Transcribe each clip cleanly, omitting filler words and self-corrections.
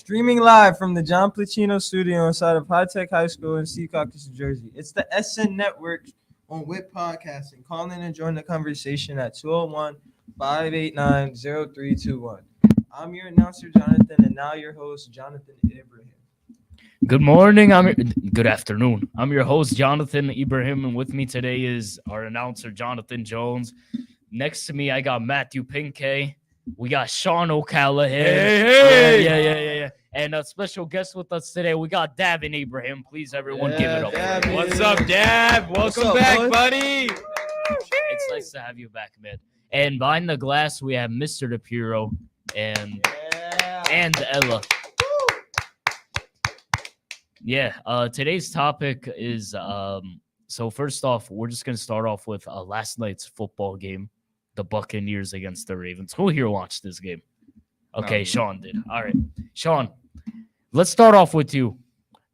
Streaming live from the John Placino studio inside of High Tech High School in Secaucus, New Jersey. It's the SN Network on WIP Podcasting. Call in and join the conversation at 201-589-0321. I'm your announcer, Jonathan, and now your host, Jonathan Ibrahim. Good morning. Good afternoon. I'm your host, Jonathan Ibrahim, and with me today is our announcer, Jonathan Jones. Next to me, I got Matthew Pinkay. We got Sean O'Callaghan. Hey. Yeah. And a special guest with us today, we got Davin Ibrahim. Please, everyone, give it up. Davin. What's up, Dab? Welcome back, boys? buddy. It's nice to have you back, man. And behind the glass, we have Mr. DePiro and Ella. Yeah, today's topic is, so first off, we're just going to start off with last night's football game, the Buccaneers against the Ravens. Who here watched this game? Okay, Sean did. All right. Sean, let's start off with you.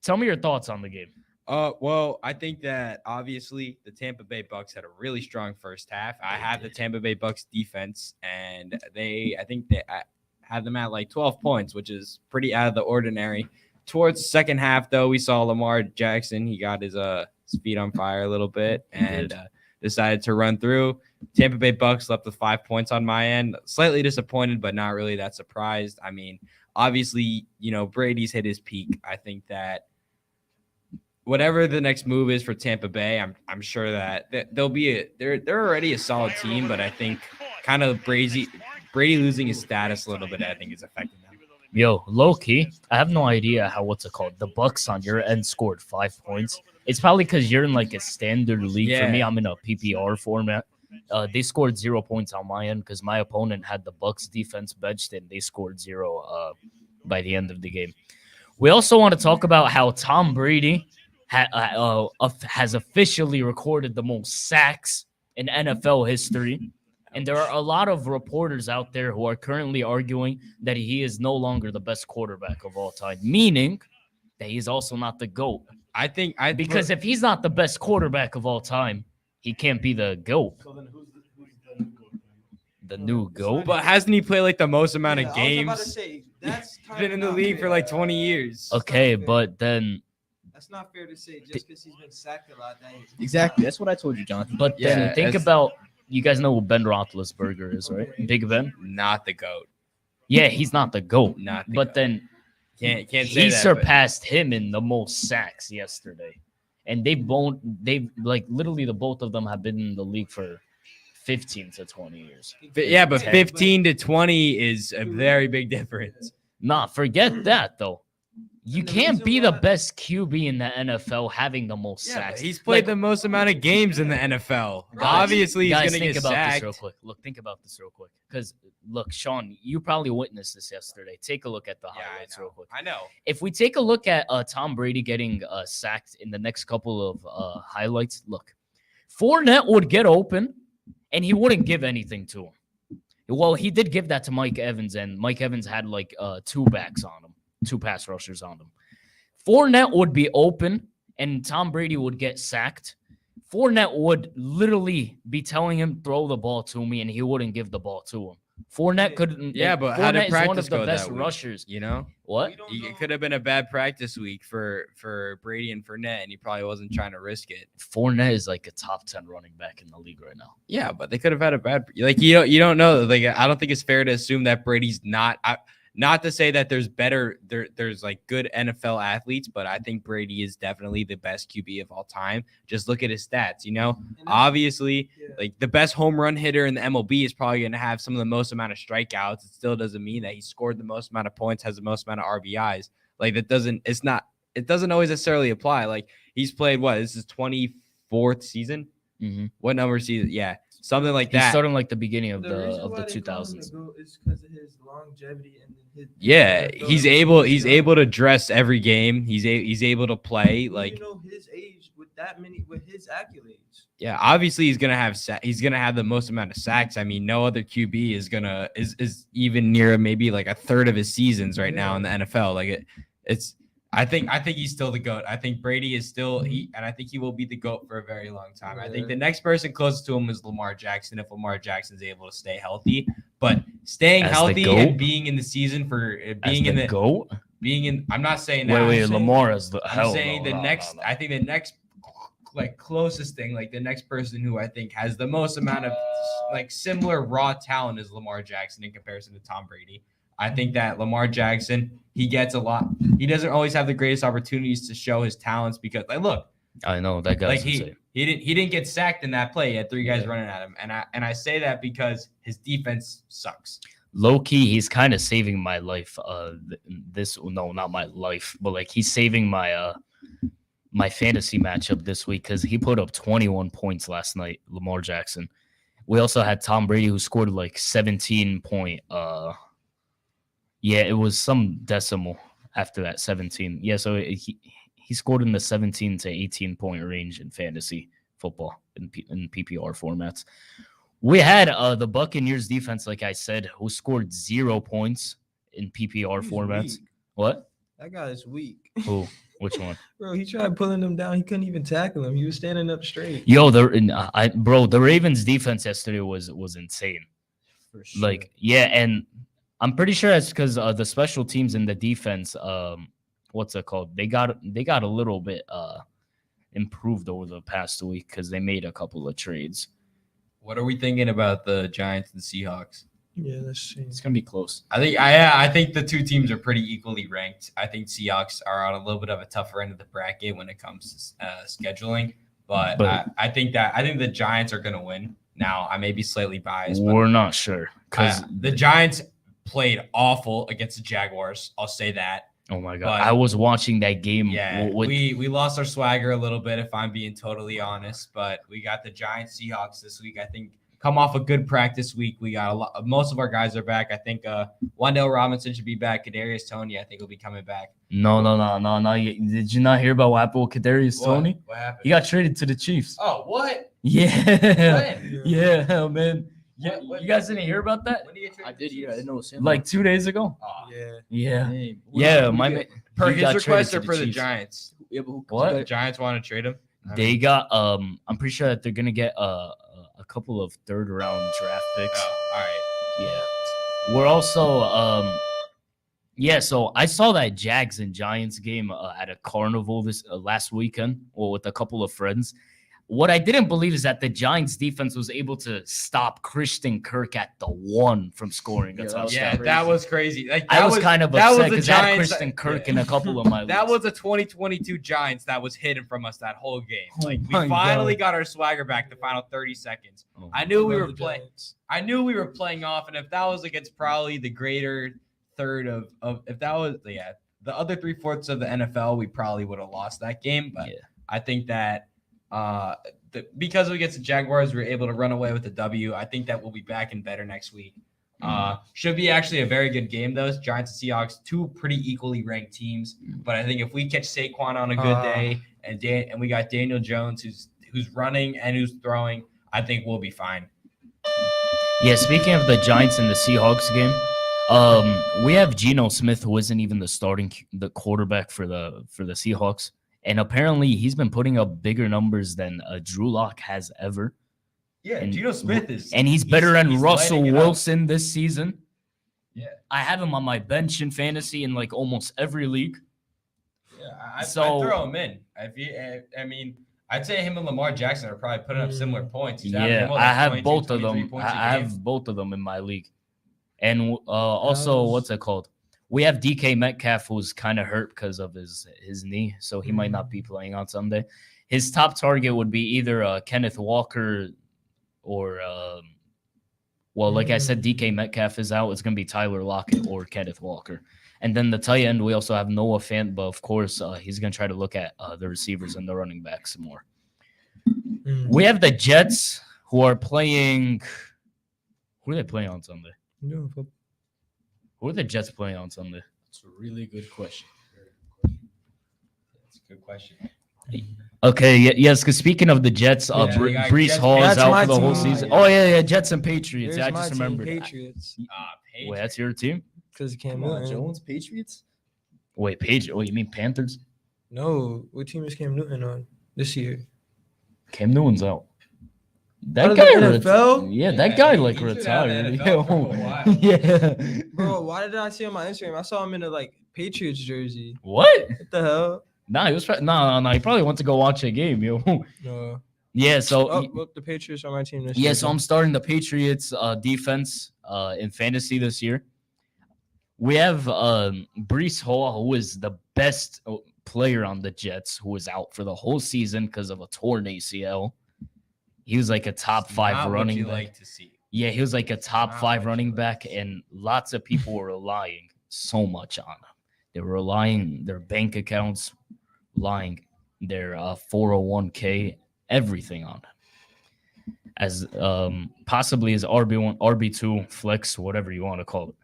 Tell me your thoughts on the game. Well, I think that obviously the Tampa Bay Bucks had a really strong first half. I have the Tampa Bay Bucks defense, and I think they had them at like 12 points, which is pretty out of the ordinary. Towards the second half, though, we saw Lamar Jackson. He got his feet on fire a little bit and decided to run through. Tampa Bay Bucks left with 5 points on my end. Slightly disappointed, but not really that surprised. I mean, obviously, Brady's hit his peak. I think that whatever the next move is for Tampa Bay, I'm sure that they'll be they're already a solid team, but I think kind of Brady losing his status a little bit, I think is affecting them. Yo, low-key, I have no idea how, the Bucks on your end scored 5 points. It's probably because you're in like a standard league. Yeah. For me, I'm in a PPR format. They scored 0 points on my end because my opponent had the Bucks defense benched and they scored 0 by the end of the game. We also want to talk about how Tom Brady has officially recorded the most sacks in NFL history. And there are a lot of reporters out there who are currently arguing that he is no longer the best quarterback of all time, meaning that he's also not the GOAT. Because if he's not the best quarterback of all time, he can't be the GOAT. So then who's the new GOAT? The new GOAT? But hasn't he played like the most amount of I was about to games? say, that's He's been in the league for like 20 years. Okay, but then That's not fair to say just because he's been sacked a lot. Exactly. That's what I told you, Jonathan. then Yeah, think it's- about, you guys know who Ben Roethlisberger is, right? Big Ben? Not the GOAT. Yeah, he's not the GOAT. Not the But GOAT. then Can't say he that. surpassed him in the most sacks yesterday. And they've like literally the both of them have been in the league for 15 to 20 years. But 15 to 20 is a very big difference. Nah, forget that though. You And the can't reason be the why- best QB in the NFL having the most Yeah, sacks. but he's played the most amount of games in the NFL. Guys, Obviously, he's guys, going to think get about this sacked. real quick. Think about this real quick. Because look, Sean, you probably witnessed this yesterday. Take a look at the highlights real quick. I know. If we take a look at Tom Brady getting sacked in the next couple of highlights, look, Fournette would get open and he wouldn't give anything to him. Well, he did give that to Mike Evans, and Mike Evans had like 2 backs on him, 2 pass rushers on him. Fournette would be open and Tom Brady would get sacked. Fournette would literally be telling him, throw the ball to me, and he wouldn't give the ball to him. Fournette couldn't. Yeah, but how did Fournette is one practice of the go best that week? rushers. You know? What? It could have been a bad practice week for Brady and Fournette, and he probably wasn't trying to risk it. Fournette is like a top 10 running back in the league right now. Yeah, but they could have had a bad you don't know. Like, I don't think it's fair to assume that Brady's not to say that there's like good NFL athletes, but I think Brady is definitely the best QB of all time. Just look at his stats, Obviously, like the best home run hitter in the MLB is probably going to have some of the most amount of strikeouts. It still doesn't mean that he scored the most amount of points, has the most amount of RBIs. Like it doesn't always necessarily apply. Like he's played this is 24th season. Mm-hmm. What number season? Yeah. Something like He's that. starting like the beginning of The the reason why they call him 2000s. the GOAT is because of his longevity and his. Yeah, he's able to dress every game. He's able to play like his age with his accolades. yeah. Obviously, he's gonna have the most amount of sacks. I mean, no other QB is even near maybe like a third of his seasons right now in the NFL. Like it's. I think he's still the GOAT. I think Brady is still and I think he will be the GOAT for a very long time. I think the next person closest to him is Lamar Jackson if Lamar Jackson's able to stay healthy. But staying As the healthy GOAT? and being in the season for being in the GOAT. being in. I'm not saying that. Wait, I'm saying, Lamar is the I'm hell. saying no, the no, next. no, no. I think the next, like closest thing, like the next person who I think has the most amount of like similar raw talent is Lamar Jackson in comparison to Tom Brady. I think that Lamar Jackson, he gets a lot. He doesn't always have the greatest opportunities to show his talents because, like, look, I know that guy's like insane. he didn't get sacked in that play. He had 3 guys running at him, and I say that because his defense sucks. Low key, he's kind of saving my life. Not my life, but like he's saving my my fantasy matchup this week because he put up 21 points last night. Lamar Jackson. We also had Tom Brady who scored like 17 point. Yeah, it was some decimal after that 17. Yeah, so he scored in the 17 to 18 point range in fantasy football in PPR formats. We had the Buccaneers defense, like I said, who scored 0 points in PPR He's formats. weak. What? That guy is weak. Who? Which one? Bro, he tried pulling him down. He couldn't even tackle him. He was standing up straight. Yo, the Ravens defense yesterday was insane. For sure. Like, yeah, and I'm pretty sure that's because the special teams in the defense, what's it called? They got a little bit improved over the past week because they made a couple of trades. What are we thinking about the Giants and Seahawks? Yeah, let's see. It's gonna be close. I think the two teams are pretty equally ranked. I think Seahawks are on a little bit of a tougher end of the bracket when it comes to scheduling, but I think the Giants are going to win. Now, I may be slightly biased, but We're not sure because the Giants played awful against the Jaguars. I'll say that. oh my god, but- I was watching that game. Yeah, with, we lost our swagger a little bit, if I'm being totally honest. But we got the Giants Seahawks this week. I think come off a good practice week. We got a lot. Most of our guys are back. I think Wandale Robinson should be back. Kadarius Toney, I think, will be coming back. no. Did you not hear about what happened with Kadarius Toney? What happened? He got traded to the Chiefs. Oh, what? Yeah, When? yeah, man. Yeah, What- you guys didn't hear about that? When did you get I traded did. to Yeah, I the didn't know it was him. Like 2 days ago. Oh, Yeah. Yeah, Hey, yeah. My man. per he his got request traded or to for the Chiefs. Giants? Yeah, but who, What? The Giants want to trade him. They got I'm pretty sure that they're gonna get a couple of 3rd round draft picks. Oh, all right. Yeah. We're also yeah, so I saw that Jags and Giants game at a carnival this last weekend, or with a couple of friends. What I didn't believe is that the Giants defense was able to stop Christian Kirk at the 1 from scoring a Yeah, that was touchdown. Yeah, crazy. that was crazy. Like I was kind of that was upset the because I had Giants. Christian Kirk yeah. in a couple of my That leagues. was a 2022 Giants that was hidden from us that whole game. Oh Like we my finally God. got our swagger back the final 30 seconds. Oh I knew we Love were the playing. Giants. I knew we were playing off, and if that was against probably the greater third of if that was the other 3/4 of the NFL, we probably would have lost that game. But Yeah. I think that because we get the Jaguars, we were able to run away with the W. I think that we'll be back and better next week. Should be actually a very good game, though. Giants and Seahawks, 2 pretty equally ranked teams. But I think if we catch Saquon on a good day and we got Daniel Jones who's running and who's throwing, I think we'll be fine. Yeah, speaking of the Giants and the Seahawks game, we have Geno Smith, who isn't even the quarterback for the Seahawks, and apparently he's been putting up bigger numbers than Drew Lock has ever. Yeah, And- Geno Smith is, And he's better than he's Russell lighting it up. Wilson this season. Yeah. I have him on my bench in fantasy in like almost every league. Yeah, I'd So- throw him in. I mean, I'd say him and Lamar Jackson are probably putting up similar points. He's averaging, Yeah, what, I like have 22, both of 23 them. points a I game? have both of them in my league. And also, How's- what's it called? We have DK Metcalf, who's kind of hurt because of his knee, so he might not be playing on Sunday. His top target would be either Kenneth Walker or, well, like I said, DK Metcalf is out. It's going to be Tyler Lockett or Kenneth Walker. And then the tight end, we also have Noah Fant, but of course, he's going to try to look at the receivers and the running backs some more. Mm. We have the Jets, who are playing. Who are they playing on Sunday? No, but- Who are the Jets playing on Sunday? That's a really good question. That's a good question. Okay, yes, because speaking of the Jets, Yeah, they got Brees Jets- Hall is That's out my for the whole team. season. Yeah. Oh, yeah, Jets and Patriots. There's I my just team, remembered. Patriots. Wait, that's your team? Because Cam Come on, Newton. Jones, Patriots. Wait, Oh, you mean Panthers? No, what team is Cam Newton on this year? Cam Newton's out. Out That of the guy, NFL? yeah, that Yeah, guy he- like he's been out of the retired. NFL for a while. Yeah. Bro, why did I see on my Instagram? I saw him in the Patriots jersey. What? What the hell? Nah, he was no. He probably went to go watch a game, yo. No. Yeah, so Oh, well, the Patriots are my team this yeah, year. so I'm starting the Patriots defense in fantasy this year. We have Brees Hall, who is the best player on the Jets, who was out for the whole season because of a torn ACL. He was like a top It's 5 not running what you back. like to see. Yeah, he was like a top Not 5 what you running like back, to see. and lots of people were relying so much on him. They were relying their bank accounts, relying their 401k, everything on him. As possibly as RB1, RB2, flex, whatever you want to call it.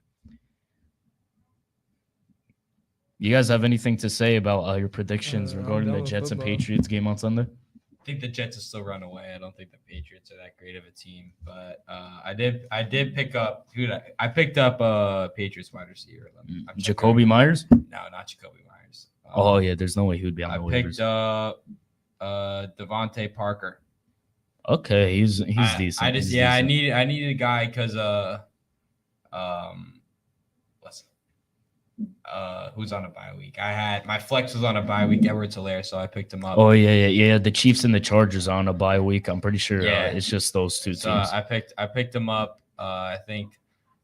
You guys have anything to say about your predictions I'm regarding done the with Jets and football. Patriots game on Sunday? I think the Jets will still run away. I don't think the Patriots are that great of a team, but I did pick up. Dude, I picked up Patriots wide receiver. I'm checking Jacoby right Myers? now. No, not Jacoby Myers. Oh yeah, there's no way he would be on I the picked waivers. up Devontae Parker. Okay, he's decent. I just He's I decent. needed a guy because who's on a bye week? I had my flex was on a bye week, Edwards Hilaire, so I picked him up. Oh yeah. The Chiefs and the Chargers are on a bye week. I'm pretty sure Yeah. it's just those two So teams. I picked him up. I think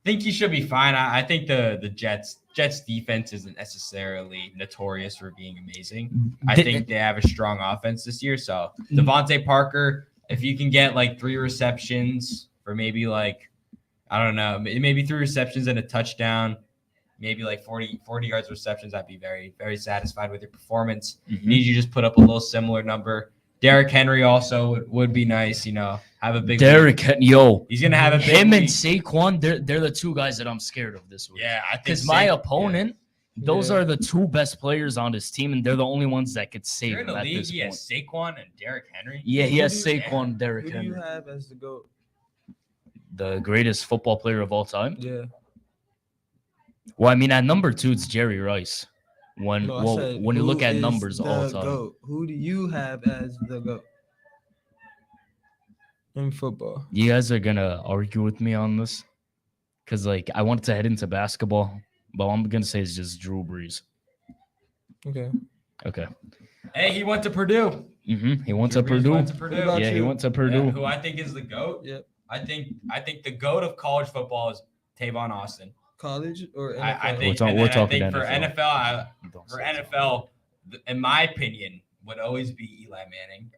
he should be fine. I think the Jets defense isn't necessarily notorious for being amazing. I think they have a strong offense this year. So Devontae Parker, if you can get like 3 receptions for maybe like, I don't know, maybe 3 receptions and a touchdown, maybe like 40 yards receptions, I'd be very, very satisfied with your performance. Need you just put up a little similar number. Derrick Henry also would be nice, have a big Derrick, yo, He's gonna have a big him and week. Saquon, they're the two guys that I'm scared of this week. Yeah, I think Because my Sa- opponent, those Yeah. are the 2 best players on his team, and they're the only ones that could You're save in him the at league. this He point. has Saquon and Derrick Henry. Yeah, he Who has do you- Saquon, Derrick Who do you Henry, have as the GOAT? the greatest football player of all time. Yeah. Well, I mean, at number 2, it's Jerry Rice. When No, I well, said, when you look who at is numbers all the time, GOAT? Who do you have as the GOAT in football? you guys are gonna argue with me on this, because like I wanted to head into basketball, but I'm gonna say it's just Drew Brees. Okay. Okay. Hey, he went to Purdue. He went Drew to Brees Purdue. Went to Purdue. What about Yeah, he you? went to Yeah, Purdue. who I think is the GOAT. Yep. I think the GOAT of college football is Tavon Austin. College or NFL? I think, talking- and we're then I talking think for NFL. NFL, Don't for say so. NFL, in my opinion, would always be Eli Manning,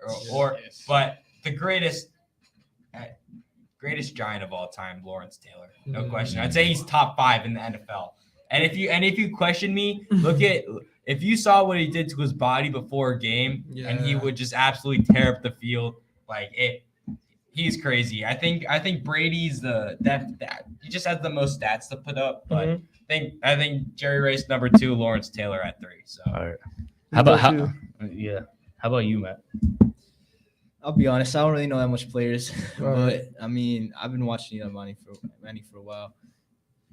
but the greatest giant of all time, Lawrence Taylor, no Mhm. question. I'd say he's top 5 in the NFL. And if you question me, look at if you saw what he did to his body before a game, and he Yeah. would just absolutely tear up the field like it. He's crazy. I think Brady's that he just has the most stats to put up, but Mhm. I think Jerry Rice number 2, Lawrence Taylor at 3. So All right. Who How about you? yeah? How about you, Matt? I'll be honest, I don't really know that much players, Alright. but I mean, I've been watching Manny for a while.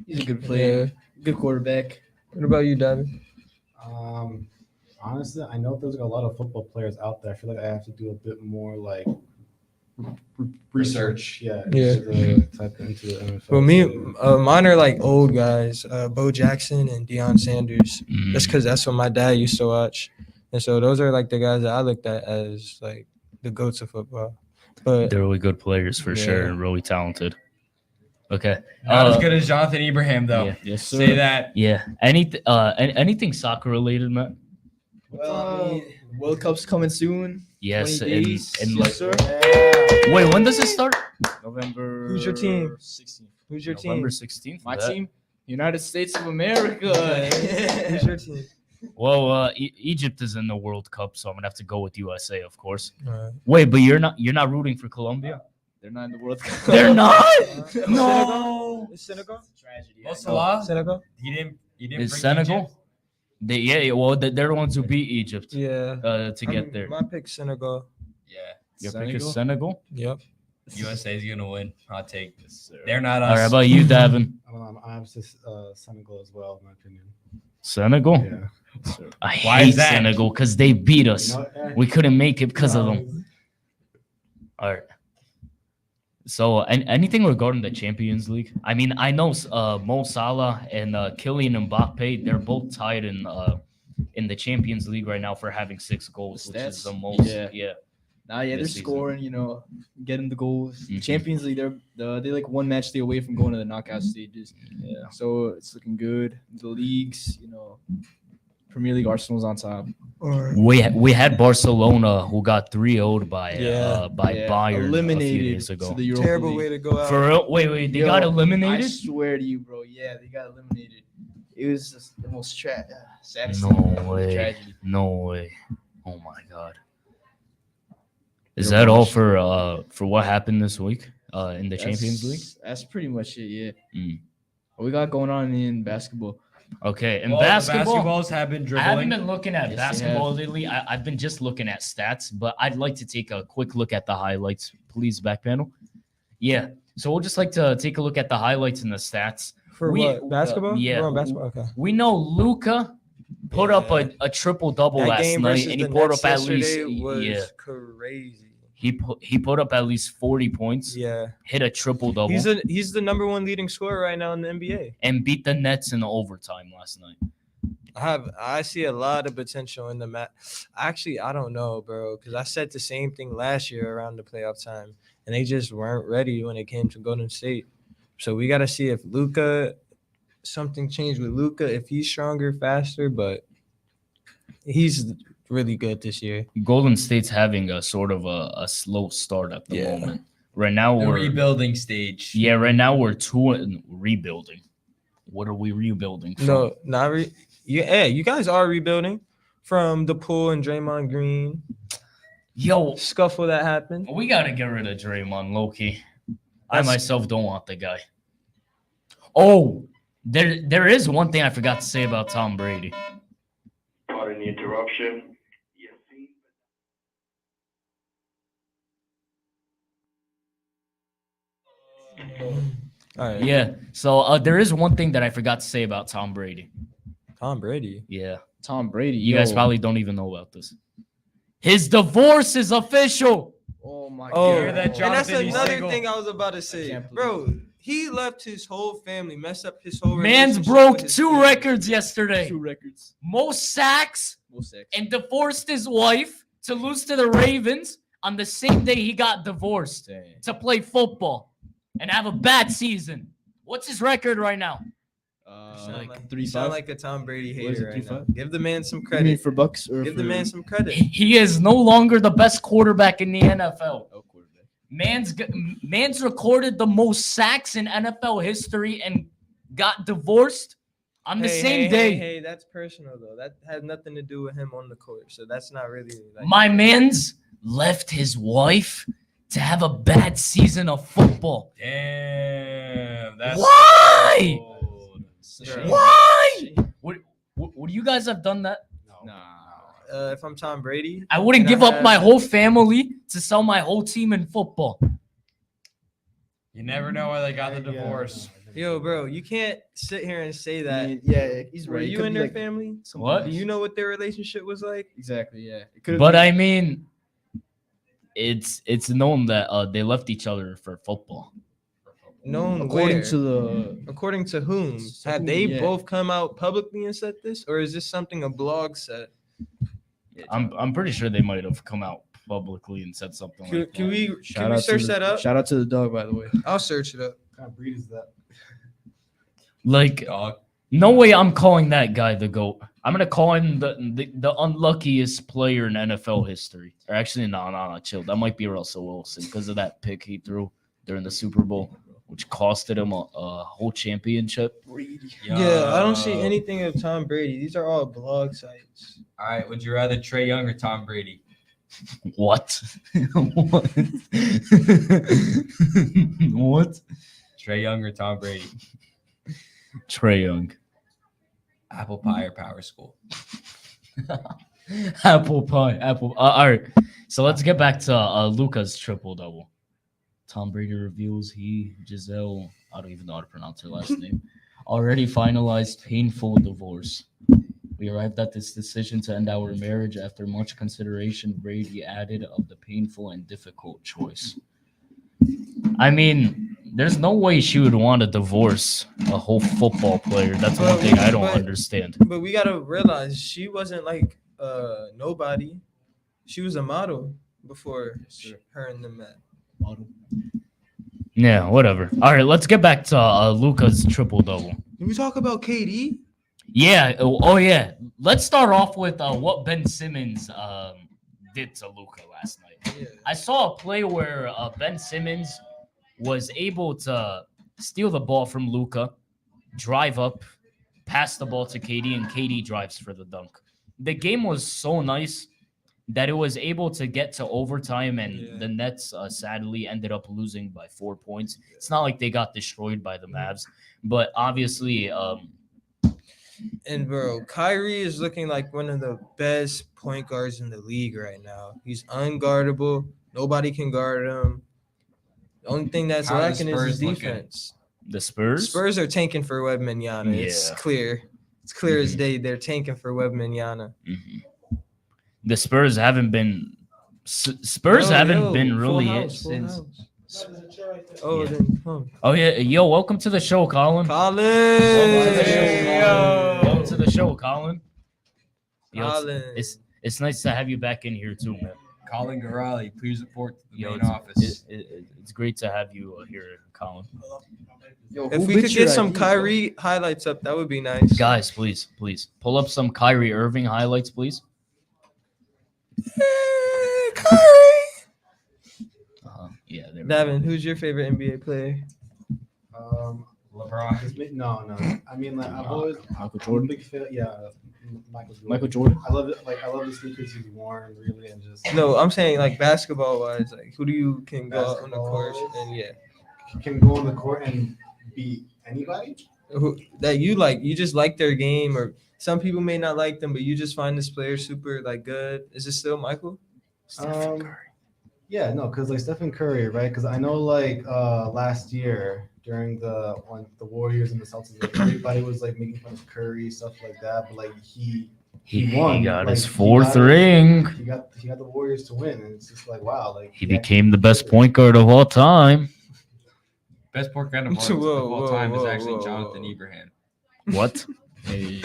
He's a good player, good quarterback. What about you, David? Honestly, I know there's a lot of football players out there. I feel like I have to do a bit more like research. Yeah. Yeah. To type into the NFL. For me, to- mine are like old guys, Bo Jackson and Deion Sanders. Mm. That's because that's what my dad used to watch, and so those are like the guys that I looked at as like the goats of football. But They're really good players for sure Yeah. and really talented. Okay. not as good as Jonathan Ibrahim though. Yeah. Yes, Say that. Yeah. Anything soccer related, Matt? Well, I mean, World Cup's coming soon. Yes. 20 days. And Yes, like, sir. wait, when does it start? November. Who's your team? 16th. who's your November team? 16th. My That- team, United States of America. Who's your team? Well, Egypt is in the World Cup, so I'm gonna have to go with USA, of course. Alright. Wait, but you're not rooting for Colombia? They're not in the World Cup. They're not. No. Is Senegal? Tragedy. Mo Salah? Senegal? He didn't Is bring Senegal? Egypt? Well, they're the ones who beat Egypt Yeah. to get there. My pick Senegal. Yeah. Your pick is Senegal. Yep. USA is gonna win. I'll take Yes, sir. They're not us. All right, how about you, Davin? I don't know. I have to Senegal as well, in my opinion. Senegal. Yeah. I Why is hate that? Senegal because they beat us. You know, We couldn't make it because of them. All right. So, anything regarding the Champions League? I mean, I know Mo Salah and Kylian Mbappe, they're both tied in the Champions League right now for having 6 goals, which is the Stats? most. Yeah. Yeah. They're this season. scoring, getting the goals. Mhm. Champions League, they like one match day away from going to the knockout stages. Yeah. So it's looking good. The leagues, Premier League, Arsenal's on top. We had Barcelona who got 3-0'd by Yeah. Bayern a few eliminated days to ago. the Europa Terrible League. way to go out. For real? Wait, they got I eliminated? swear to you, bro. Yeah, they got eliminated. It was just the most saddest No thing, way. tragedy. No way. Oh my god. Is that all for what happened this week in the Champions League? That's pretty much it. Yeah. Mm. What we got going on in basketball? Okay, in Well, the basketball, basketballs have been I haven't dribbling. been looking at Yes, they basketball lately. I've been just looking at stats, but I'd like to take a quick look at the highlights, please, back panel. Yeah, so we'll just like to take a look at the highlights and the stats. For we- what? Basketball? yeah. We're on basketball. Okay. We know Luca put up a triple double That last game night, versus and he the put Nets up at least yesterday was yeah. crazy. He put up at least 40 points, Yeah. hit a triple double, He's the number one leading scorer right now in the NBA. and beat the Nets in the overtime last night. I see a lot of potential in the match. Actually, I don't know, bro, because I said the same thing last year around the playoff time, and they just weren't ready when it came to Golden State. So we got to see if something changed with Luca, if he's stronger, faster, but he's really good this year. Golden State's having a sort of a slow start at the Yeah. moment. Right now The we're rebuilding stage. yeah. Right now we're rebuilding. What are we rebuilding from? No, not you guys are rebuilding from the pool and Draymond Green Yo, scuffle that happened. we gotta get rid of Draymond, Loki. I That's- myself don't want the guy. Oh, there is one thing I forgot to say about Tom Brady. Pardon the interruption. Yes, see? All right. Yeah. So there is one thing that I forgot to say about Tom Brady. Tom Brady. Yeah. Tom Brady. You guys probably don't even know about this. His divorce is official. Oh my Oh, Hear god. that, and that's Jonathan? He's another single. thing I was about to say, can't bro. He left his whole family, messed up his whole. Man's relationship broke with his 2 family. records yesterday. 2 records. Most sacks Most sacks. and divorced his wife to lose to the Ravens on the same day he got divorced Dang. to play football and have a bad season. What's his record right now? Sound like, 3-5. sound like a Tom Brady What is hater it, right now. 3-5? Give the man some You mean credit. for Bucks or Give the for- man some credit. He is no longer the best quarterback in the NFL. Oh, quarterback. Man's recorded the most sacks in NFL history and got divorced on the same day. Hey, that's personal though. That has nothing to do with him on the court. So that's not really like My man's left his wife to have a bad season of football. Damn. That's Why? cold. Bro. Why? Would you guys have done that? Nah. if I'm Tom Brady, I wouldn't And I give up have- my whole family to sell my whole team in football. You never know why they got the divorce. yo, bro, you can't sit here and say I that. mean, yeah, he's Were right. It you could in be their like family? something What? Do else. you know what their relationship was like? Exactly. Yeah. It could've But been- I mean, it's known that they left each other for football. Known according where? to the According to whom? To Have whom, they yeah. both come out publicly and said this, or is this something a blog said? I'm pretty sure they might have come out publicly and said something like Can that. we shout out to search the- that up? Shout out to the dog, by the way. I'll search it up. What kind of breed is that? Like, Dog. no way I'm calling that guy the GOAT. I'm gonna call him the unluckiest player in NFL history. Or actually, no, chill. That might be Russell Wilson because of that pick he threw during the Super Bowl, which costed him a whole championship. Yeah, I don't see Yo. anything of Tom Brady. These are all blog sites. All right. Would you rather Trey Young or Tom Brady? What? What? What? Trey Young or Tom Brady? Trey Young. Apple pie or Power School? Apple pie. All right. So let's get back to Luca's triple double. Tom Brady reveals Giselle, I don't even know how to pronounce her last name, already finalized painful divorce. We arrived at this decision to end our marriage after much consideration. Brady added of the painful and difficult choice. I mean, there's no way she would want to divorce a whole football player. That's one thing I don't understand. But we gotta realize she wasn't like nobody. She was a model before her and them met. Yeah, whatever. All right, let's get back to Luca's triple double. Did we talk about KD? Yeah. Oh, yeah. Let's start off with what Ben Simmons did to Luca last night. Yeah. I saw a play where Ben Simmons was able to steal the ball from Luca, drive up, pass the ball to KD, and KD drives for the dunk. The game was so nice that it was able to get to overtime, and the Nets sadly ended up losing by 4 points. It's not like they got destroyed by the Mavs, but obviously, And bro, Kyrie is looking like one of the best point guards in the league right now. He's unguardable. Nobody can guard him. The only thing that's How are the lacking is his Spurs looking? defense. the Spurs. Spurs are tanking for Wembanyama. It's Yeah. clear. It's clear as Mhm. day. They're tanking for Wembanyama. Mhm. The Spurs haven't been. Spurs haven't been really it since. Oh, Yeah. then come. Oh yeah, yo, welcome to the show, Colin. Colin. Welcome to the show, Hey, Colin. yo. Welcome to the show, Colin. Yo, Colin. it's nice to have you back in here too, man. Colin Garali, please report to the Yo, main it's, office. it's great to have you here, Colin. Yo, If who we bit could your get some idea, Kyrie highlights up, that would be nice. Guys, please pull up some Kyrie Irving highlights, please. Kyrie. Yeah, there we go. Davin, who's your favorite NBA player? LeBron. No. I mean, like I've always Michael I'm a Jordan. big fan. Yeah, Michael Jordan. Michael Jordan. I love it. Like I love the sneakers he's worn, really, and just No, I'm saying like basketball wise, like who do you can go out on the court Basketball. and yeah, can go on the court and beat anybody. who that you like? You just like their game, or some people may not like them, but you just find this player super like good. Is it still Michael? Yeah, no, because like Stephen Curry, right? Because I know like last year during when the Warriors and the Celtics, like, everybody was like making fun of Curry, stuff like that. But like he won. got Like, his he fourth got it. ring. he got the Warriors to win, and it's just like wow, like He became the best point guard of all time. Best point guard of Whoa, all time is whoa, actually whoa, Jonathan whoa. Ibrahim. What? Hey,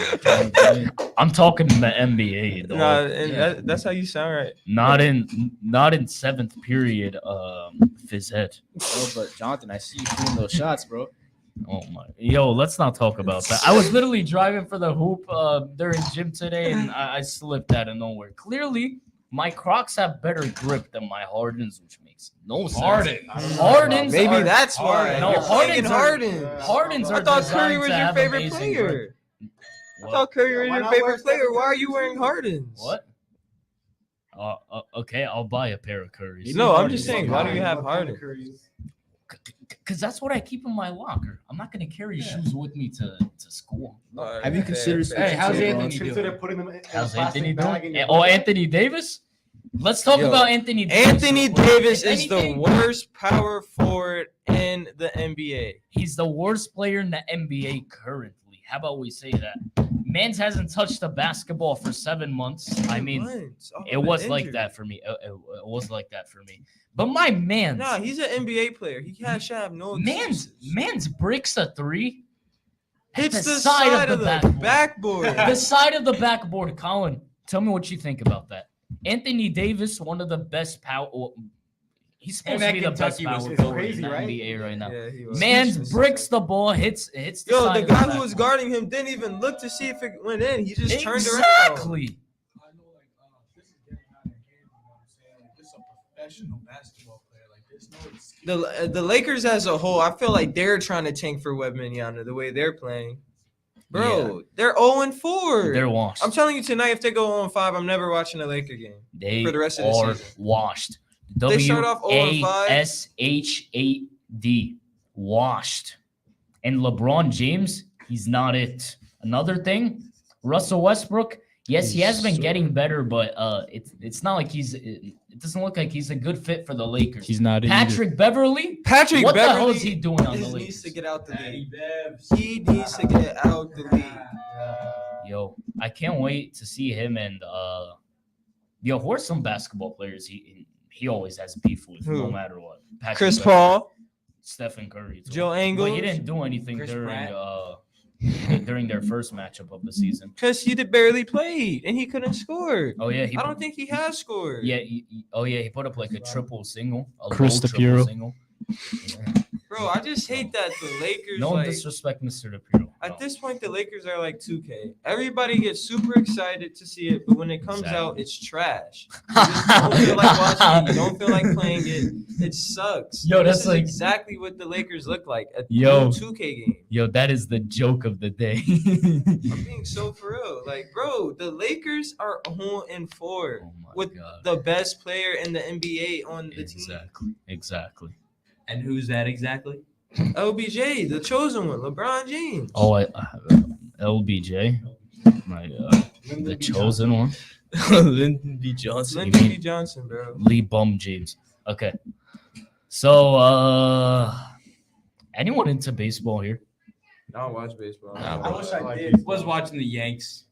I'm talking the NBA, dog. Nah, and that's how you sound, right? Not in seventh period. Phys ed. bro, but Jonathan, I see you shooting those shots, bro. Oh my, yo, let's not talk about that. I was literally driving for the hoop during gym today, and I slipped out of nowhere. Clearly, my Crocs have better grip than my Hardens, which makes no sense. Hardens Maybe are- that's why. No, You're playing Hardens are- Harden. Hardens I are thought Curry designed was to your have favorite amazing player. grip. I thought Curry was Why your not wear favorite player. Stephen Why are Curry you wearing shoes? Hardens? What? Okay, I'll buy a pair of Currys. No, I'm just saying, why do you have Harden? Because that's what I keep in my locker. I'm not gonna carry shoes with me to school. Have you considered Hey, how's switching to Anthony LeBron? doing? Consider putting them in How's a plastic Anthony bag doing? in your Oh, bag. Anthony Davis. Let's talk Yo, about Anthony Davis. Anthony real quick. Davis If is the anything, worst power forward in the NBA. He's the worst player in the NBA currently. How about we say that? Mans hasn't touched a basketball for 7 months. I mean, it was like that for me. It was like that for me. But my man, Nah, he's an NBA player. He should have no man's excuses. breaks a three. Hits the the side side of of the the backboard. The side of the backboard, Colin. Tell me what you think about that. Anthony Davis, one of the best power. He's supposed Hey, to be the man, best Kentucky was power it's forward crazy, in the right? NBA right now. Yeah, he was. Man's bricks the ball, hits the Yo, side the of guy who was backboard. guarding him didn't even look to see if it went in. He just turned around. Exactly. I know, like, this is getting out of hand. You know what I'm saying? Like, this is a professional basketball player. Like, there's no excuse. The Lakers as a whole, I feel like they're trying to tank for Wembanyama the way they're playing. Bro, they're 0-4. They're washed. I'm telling you tonight, if they go 0-5, I'm never watching a Laker game. They for the rest of the are season. washed. They start off 0-5. WASHAD. Washed. And LeBron James, he's not it. Another thing, Russell Westbrook. Yes, he has been getting better, but it's not like it doesn't look like he's a good fit for the Lakers. He's not either. Patrick Beverly. Patrick What the hell Beverly is he doing on the needs Lakers? to get out the league. He needs to get out the league. Yo, I can't wait to see him and who are some basketball players he always has beef with, no Who? matter what. Patrick Chris Beverly. Paul. Stephen Curry. Joe But Ingles. he didn't do anything Chris during Pratt. during their first matchup of the season. Because he did barely played and he couldn't score. Oh yeah, I don't think he has scored. Yeah, he put up like a triple single, a Chris low triple DePiero. single. Bro, I just hate that the Lakers. No like, disrespect, Mr. DePiero. at this point, the Lakers are like 2K. Everybody gets super excited to see it, but when it comes Exactly. out, it's trash. You just don't feel like watching it. You don't feel like playing it. It sucks. Yo, This that's is like- exactly what the Lakers look like. A Yo. 2K game. Yo, that is the joke of the day. I'm being so for real. Like, bro, the Lakers are 0-4 Oh my with God. the best player in the NBA on the Exactly. And who's that exactly? team. LBJ, the chosen one, LeBron James. Oh, LBJ, my the chosen one, Lyndon B. Johnson. Lyndon B. Johnson, bro. Lee Bum James. Okay, so anyone into baseball here? I don't watch baseball. Nah, I bro. wish I did. Was watching the Yanks.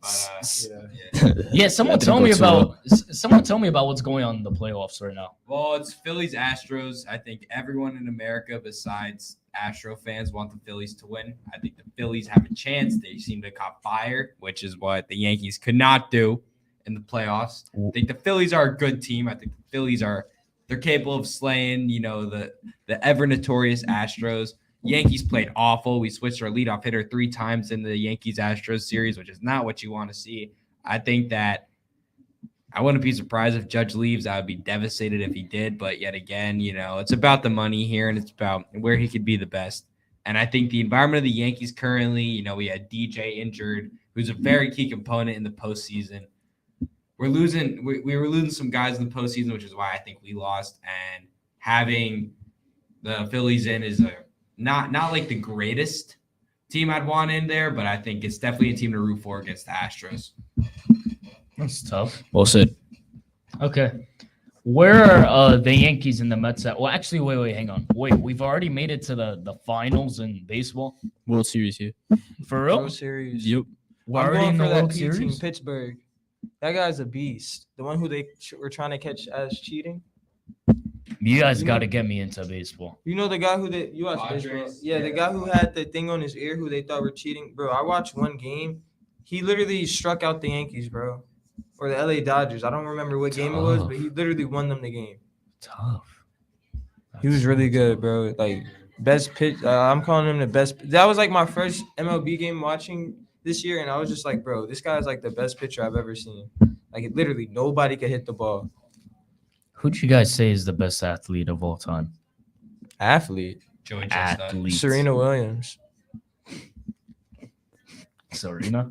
Yeah, someone didn't tell go me too about someone tell me about what's going on in the playoffs right now. Well, it's Phillies Astros. I think everyone in America besides Astro fans want the Phillies to win. I think the Phillies have a chance. They seem to caught fire, which is what the Yankees could not do in the playoffs. I think the Phillies are a good team. I think the Phillies they're capable of slaying, the ever notorious Astros. Yankees played awful. We switched our leadoff hitter 3 times in the Yankees Astros series, which is not what you want to see. I think that I wouldn't be surprised if Judge leaves. I would be devastated if he did. But yet again, it's about the money here and it's about where he could be the best. And I think the environment of the Yankees currently, we had DJ injured, who's a very key component in the postseason. We were losing some guys in the postseason, which is why I think we lost. And having the Phillies in is not like the greatest team I'd want in there, but I think it's definitely a team to root for against the Astros. That's tough. Well said. Okay, where are the Yankees and the Mets at? Well, actually, wait, hang on. Wait, we've already made it to the finals in baseball. World Series here. For real? World Series. Yep. We're I'm already going in for the that World P team, Series. Pittsburgh. That guy's a beast. The one who they were trying to catch as cheating. You guys You got know- to get me into baseball. You know the guy who you watch Padres? baseball? Yeah, the guy who had the thing on his ear who they thought were cheating. Bro, I watched one game. He literally struck out the Yankees, bro. Or the LA Dodgers. I don't remember what game it was, but he literally won them the game. Tough. He was really good, bro. Like best pitch. I'm calling him the best. That was like my first MLB game watching this year, and I was just like, bro, this guy's like the best pitcher I've ever seen. Like literally nobody could hit the ball. Who'd you guys say is the best athlete of all time? Athlete. Joey Chestnut. Athlete. Serena Williams. Serena?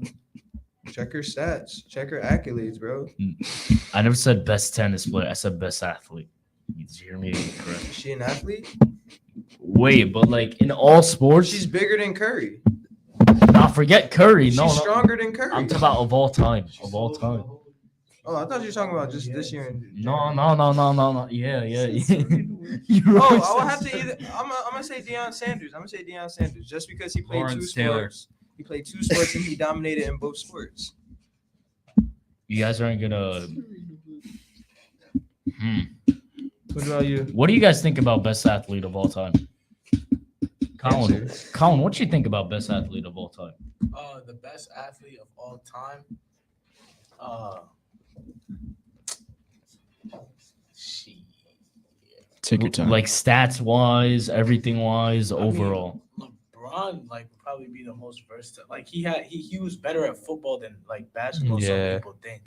Check her stats. Check her accolades, bro. I never said best tennis player. I said best athlete. You hear me correct? Is she an athlete? Wait, but like in all sports, She's bigger than Curry. not forget Curry. She's No, no. stronger than Curry. I'm talking about of all time. Of all time. Oh, I thought you were talking about just this year. No. Yeah. You Oh, I will have to either. I'm gonna say Deion Sanders. I'm gonna say Deion Sanders just because he played Lawrence two Taylor. sports. He played 2 sports and he dominated in both sports. You guys aren't gonna. What about you? What do you guys think about best athlete of all time? Colin, what do you think about best athlete of all time? The best athlete of all time. Shit. Take your time. Like stats wise, everything wise, overall. LeBron like would probably be the most versatile. Like he was better at football than like basketball. Yeah. Some people think.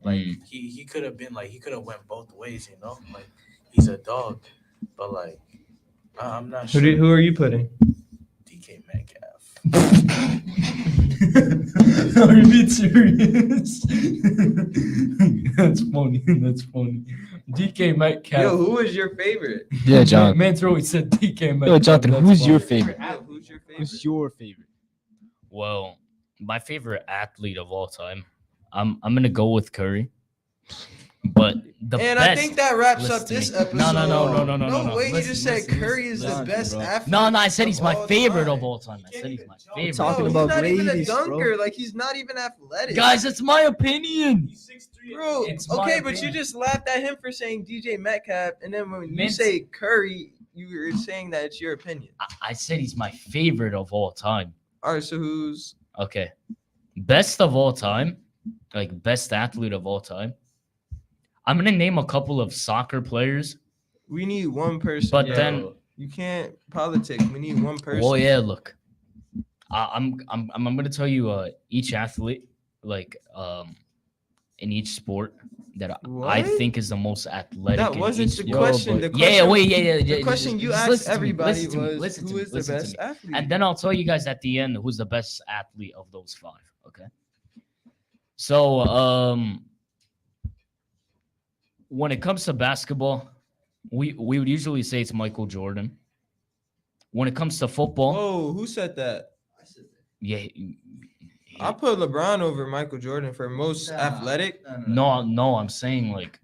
Like Mm. he could have been like he could have went both ways. Like he's a dog, but like I'm not sure. Who are you putting? DK Metcalf. Are you being serious? That's funny. DK Metcalf. Yo, who is your favorite? Yeah, John. Man throw said DK Metcalf. Yo, Jonathan, That's who's funny. your favorite? Yo, who's your favorite? Who's your favorite? Well, my favorite athlete of all time, I'm gonna go with Curry. But the And best. I think that wraps up Listen this to me. episode. No. No way, you Listen, just said listen, Curry is the listen, best bro. athlete. No, I said he's of my all favorite time. of all time. I said he's my favorite. talking Bro, about he's not even a greatest, bro. dunker. Like he's not even athletic. Guys, it's my opinion. He's 6'3". Bro, It's my okay, but you opinion. just laughed at him for saying DJ Metcalf, and then when you Mint. say Curry, you were saying that it's your opinion. I said he's my favorite of all time. All right, so who's Okay. Best of all time, like best athlete of all time. I'm gonna name a couple of soccer players, we need one person. but bro. then you can't politic. We need one person. well, yeah, look. I'm gonna tell you each athlete, like in each sport that I What? think is the most athletic. That in wasn't each the sport. question. The Yeah, question, wait, yeah. The question you just asked listen to me, everybody listen to me, was, listen to who me, is the listen to best me. athlete? And then I'll tell you guys at the end who's the best athlete of those 5. Okay. So when it comes to basketball, we would usually say it's Michael Jordan. When it comes to football, Whoa, who said that? yeah, I put LeBron over Michael Jordan for most athletic. no, I'm saying like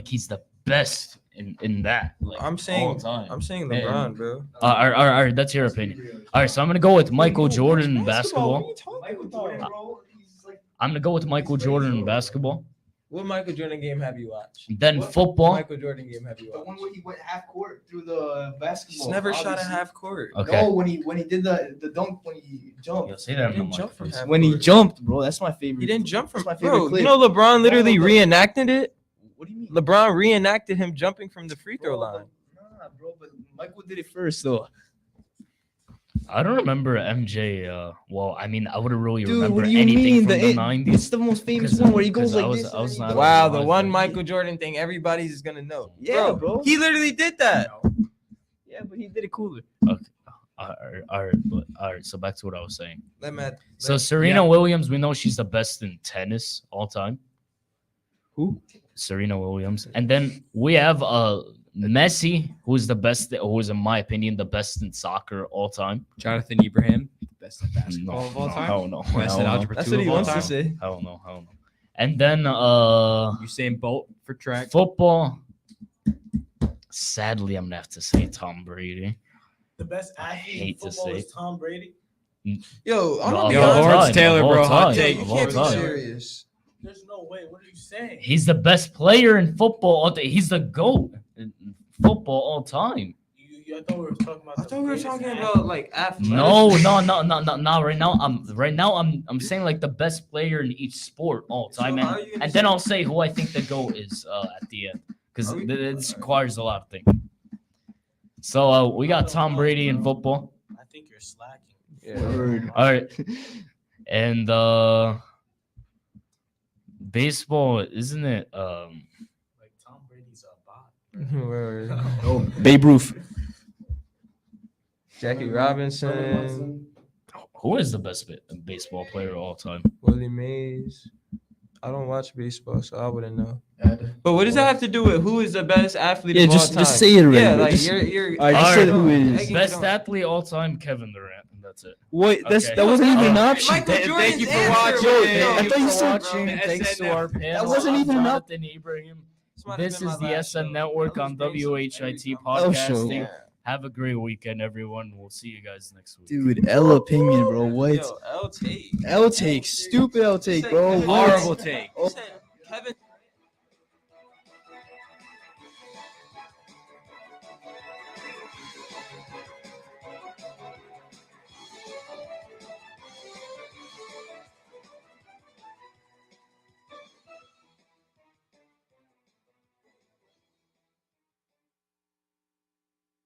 he's the best in that. Like, I'm all saying time. I'm saying Yeah. LeBron, bro. All right, that's your opinion. All right, so I'm gonna go with Michael Jordan in basketball. Michael Jordan, bro. He's like I'm gonna go with Michael Jordan in basketball. What Michael Jordan game have you watched? Then What? football. Michael Jordan game have you the one watched? where he went half court through the basketball. He's never shot a obviously. half court. Okay. No, when he did the dunk when he jumped. You'll say that in the He didn't mic, jump from please. half When he court. jumped, bro, that's my favorite. He didn't jump from That's my favorite bro. clip. You know LeBron literally No, but- reenacted it. What do you mean? LeBron reenacted him jumping from the free throw Bro, line. Nah, bro, but Michael did it first, though. I don't remember MJ. Well, I mean, I wouldn't really Dude, remember what do you anything mean? from the It's 90s. the most famous 'Cause- one where he goes 'cause I like was- this. I was and then not he Wow, alive the then. one Michael Jordan thing everybody's gonna know. Yeah, bro. He literally did that. Yeah, but he did it cooler. All right. So back to what I was saying. Let Matt. So let- Serena Williams, we know she's the best in tennis all time. Who? Serena Williams, and then we have Messi, who's the best, who is in my opinion the best in soccer all time. Jonathan Ibrahim, best at basketball No, of all no, time. hell no, Best hell at no, algebra That's 2 what he of all wants time. to say. hell no. And then Usain Bolt for track. football. Sadly, I'm gonna have to say Tom Brady. The best I athlete in hate to football say is Tom Brady. Yo, I'm No, gonna be Yo, of all honest. Lawrence time, Taylor, of all bro, hot time, Yo, take. you of all can't be time. serious. There's no way. What are you saying? He's the best player in football. He's the GOAT in football all time. I thought we were talking about. I the thought we were greatest talking athlete. about like athletic. No. Right now, I'm saying like the best player in each sport all So time, how are you gonna and then say- I'll say who I think the GOAT is at the end because Are we- this requires a lot of thinking. So we got Tom Brady in football. I think you're slacking. Yeah. All right, and baseball, isn't it? Like Tom Brady's a bot. Word. Oh, Babe Ruth. Jackie Robinson, Who is the best baseball player of all time? Willie Mays. I don't watch baseball, so I wouldn't know. Ed. But what does that have to do with who is the best athlete Yeah, of all just time? say it already. Yeah, bro. like Just- you're. I just All said right. who it is. Egg it Best on. athlete all time, Kevin Durant, and that's it. Wait, Okay. that wasn't even an Michael option. Michael Thank Jordan's you for answer, watching. bro. Thank I you thought you for said watching. Thanks to our SNL. panel, wasn't I'm even an op- Jonathan Ibrahim. This might have This been is my the last SN show. Network I on lose patience WHIT every time. Oh, show. podcasting. Yeah. Have a great weekend, everyone. We'll see you guys next week. Dude, L opinion, bro. What? Yo, L take. L take. Stupid L take, bro. He said- What? Horrible take. He said